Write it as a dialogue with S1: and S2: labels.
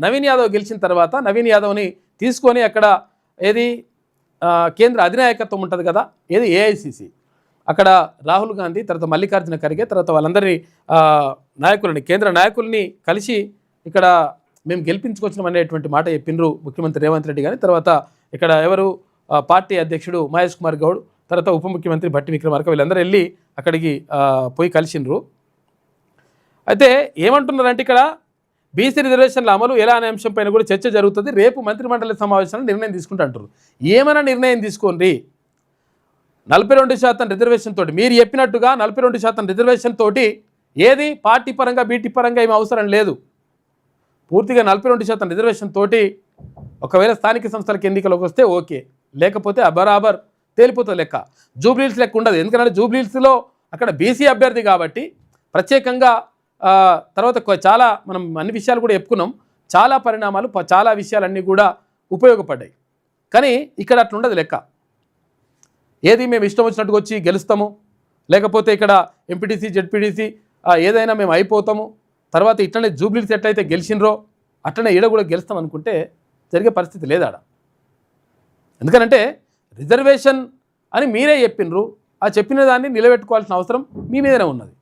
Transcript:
S1: నవీన్ యాదవ్ గెలిచిన తర్వాత నవీన్ యాదవ్ని తీసుకొని అక్కడ ఏది కేంద్ర అధినాయకత్వం ఉంటుంది కదా, ఏది ఏఐసిసి, అక్కడ రాహుల్ గాంధీ, తర్వాత మల్లికార్జున ఖర్గే, తర్వాత వాళ్ళందరినీ నాయకులని, కేంద్ర నాయకుల్ని కలిసి ఇక్కడ మేము గెలిపించుకొచ్చినాం అనేటువంటి మాట చెప్పిండ్రు ముఖ్యమంత్రి రేవంత్ రెడ్డి. కానీ తర్వాత ఇక్కడ ఎవరు పార్టీ అధ్యక్షుడు మహేష్ కుమార్ గౌడ్, తర్వాత ఉప ముఖ్యమంత్రి భట్టి విక్రమార్క, వీళ్ళందరూ వెళ్ళి అక్కడికి పోయి కలిసిండ్రు. అయితే ఏమంటున్నారంటే ఇక్కడ బీసీ రిజర్వేషన్ల అమలు ఎలా అనే అంశం పైన కూడా చర్చ జరుగుతుంది. రేపు మంత్రిమండలి సమావేశంలో నిర్ణయం తీసుకుంటూ అంటారు. ఏమైనా నిర్ణయం తీసుకోండి, 42% రిజర్వేషన్ తోటి మీరు చెప్పినట్టుగా 42% రిజర్వేషన్ తోటి ఏది పార్టీ పరంగా బీటీ పరంగా ఏమి అవసరం లేదు. పూర్తిగా 42% రిజర్వేషన్ తోటి ఒకవేళ స్థానిక సంస్థలకు ఎన్నికలకు వస్తే ఓకే, లేకపోతే బరాబర్ తేలిపోతుంది లెక్క. జూబ్లీహిల్స్ లెక్క ఉండదు. ఎందుకంటే జూబ్లీహిల్స్లో అక్కడ బీసీ అభ్యర్థి కాబట్టి ప్రత్యేకంగా తర్వాత చాలా మనం అన్ని విషయాలు కూడా చెప్పుకున్నాం. చాలా పరిణామాలు, చాలా విషయాలన్నీ కూడా ఉపయోగపడ్డాయి. కానీ ఇక్కడ అట్లా ఉండదు లెక్క. ఏది మేము ఇష్టం వచ్చినట్టుగా వచ్చి గెలుస్తాము, లేకపోతే ఇక్కడ ఎంపీటీసీ జెడ్పీటీసీ ఏదైనా మేము అయిపోతాము, తర్వాత ఇట్లనే జూబ్లీహిల్స్ ఎట్లయితే గెలిచినరో అట్లనే ఈడ కూడా గెలుస్తాం అనుకుంటే జరిగే పరిస్థితి లేదాడ. ఎందుకనంటే రిజర్వేషన్ అని మీరే చెప్పినరు, ఆ చెప్పిన దాన్ని నిలబెట్టుకోవాల్సిన అవసరం మీ మీదనే ఉన్నది.